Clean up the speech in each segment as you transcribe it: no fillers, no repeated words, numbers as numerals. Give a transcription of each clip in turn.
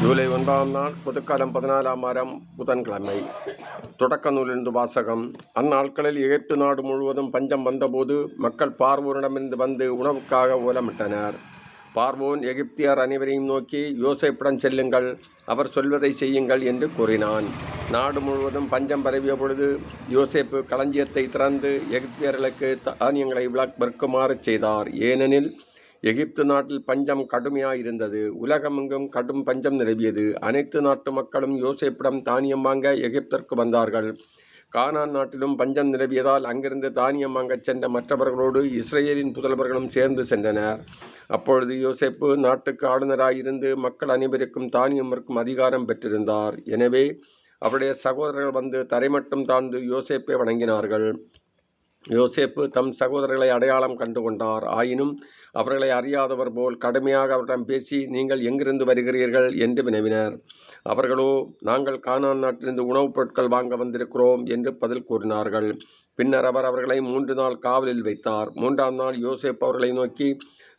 ஜூலை 1ஆம் நாள் பொதுக்காலம் 14ஆம் வாரம் புதன்கிழமை. தொடக்க நூலிலிருந்து வாசகம். அந்நாட்களில் எகிப்து நாடு முழுவதும் பஞ்சம் வந்தபோது மக்கள் பார்வோனிடமிருந்து வந்து உணவுக்காக ஓலமிட்டனர். பார்வோன் எகிப்தியர் அனைவரையும் நோக்கி, யோசேப்புடன் செல்லுங்கள், அவர் சொல்வதை செய்யுங்கள் என்று கூறினான். நாடு முழுவதும் பஞ்சம் பரவிய பொழுது யோசேப்பு களஞ்சியத்தை திறந்து எகிப்தியர்களுக்கு தானியங்களை விற்குமாறு செய்தார். ஏனெனில் எகிப்து நாட்டில் பஞ்சம் கடுமையாயிருந்தது. உலகமெங்கும் கடும் பஞ்சம் நிலவியது. அனைத்து நாட்டு மக்களும் யோசேப்பிடம் தானியம் வாங்க எகிப்திற்கு வந்தார்கள். கானான் நாட்டிலும் பஞ்சம் நிலவியதால் அங்கிருந்து தானியம் வாங்கச் சென்ற மற்றவர்களோடு இஸ்ரேலின் புதல்வர்களும் சேர்ந்து சென்றனர். அப்பொழுது யோசேப்பு நாட்டுக்கு ஆளுநராயிருந்து மக்கள் அனைவருக்கும் தானியம் விற்கும் அதிகாரம் பெற்றிருந்தார். எனவே அவருடைய சகோதரர்கள் வந்து தரைமட்டம் தாழ்ந்து யோசேப்பை வணங்கினார்கள். யோசேப்பு தம் சகோதரர்களை அடையாளம் கண்டு கொண்டார். ஆயினும் அவர்களை அறியாதவர் போல் கடுமையாக அவரிடம் பேசி, நீங்கள் எங்கிருந்து வருகிறீர்கள் என்று வினவினர். அவர்களோ, நாங்கள் கானான் நாட்டிலிருந்து உணவுப் பொருட்கள் வாங்க வந்திருக்கிறோம் என்று பதில் கூறினார்கள். பின்னர் அவர் அவர்களை 3 நாள் காவலில் வைத்தார். 3ஆம் நாள் யோசேப்பு அவர்களை நோக்கி,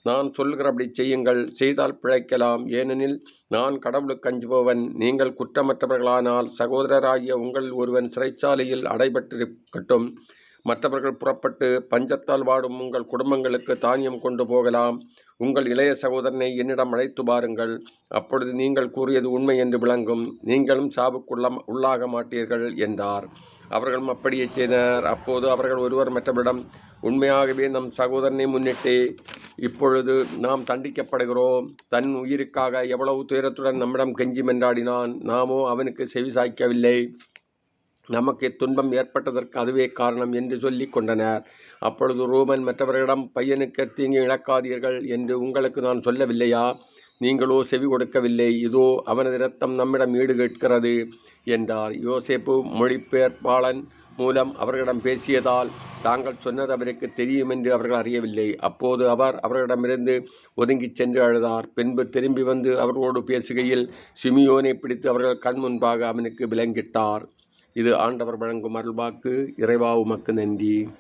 நான் சொல்கிறபடி செய்யுங்கள், செய்தால் பிழைக்கலாம். ஏனெனில் நான் கடவுளுக்கு அஞ்சுபவன். நீங்கள் குற்றமற்றவர்களானால் சகோதரராகிய உங்களில் ஒருவன் சிறைச்சாலையில் அடைபட்டிருக்கட்டும். மற்றவர்கள் புறப்பட்டு பஞ்சத்தால் வாடும் உங்கள் குடும்பங்களுக்கு தானியம் கொண்டு போகலாம். உங்கள் இளைய சகோதரனை என்னிடம் அழைத்து பாருங்கள். அப்பொழுது நீங்கள் கூறியது உண்மை என்று விளங்கும். நீங்களும் உள்ளாக மாட்டீர்கள் என்றார். அவர்களும் அப்படியே செய்தனர். அப்போது அவர்கள் ஒருவர் மற்றவரிடம், உண்மையாகவே நம் சகோதரனை முன்னிட்டு இப்பொழுது நாம் தண்டிக்கப்படுகிறோம். தன் உயிருக்காக எவ்வளவு துயரத்துடன் நம்மிடம் கெஞ்சி மன்றாடினான். நாமோ அவனுக்கு செவிசாய்க்கவில்லை. நமக்கு துன்பம் ஏற்பட்டதற்கு அதுவே காரணம் என்று சொல்லி கொண்டனர். அப்பொழுது ரோமன் மற்றவர்களிடம், பையனுக்கு தீங்கு இழக்காதீர்கள் என்று உங்களுக்கு நான் சொல்லவில்லையா? நீங்களோ செவி கொடுக்கவில்லை. இதோ அவனது இரத்தம் நம்மிடம் ஈடு கேட்கிறது என்றார். யோசேப்பு மொழிபெயர்ப்பாளன் மூலம் அவர்களிடம் பேசியதால் தாங்கள் சொன்னது அவருக்கு தெரியும் என்று அவர்கள் அறியவில்லை. அப்போது அவர் அவர்களிடமிருந்து ஒதுங்கிச் சென்று அழுதார். பின்பு திரும்பி வந்து அவர்களோடு பேசுகையில் சிமியோனை பிடித்து அவர்கள் கண் முன்பாக அவனுக்கு விலங்கிட்டார். இது ஆண்டவர் வழங்கும் அருள்வாக்கு. இறைவா உமக்கு நன்றி.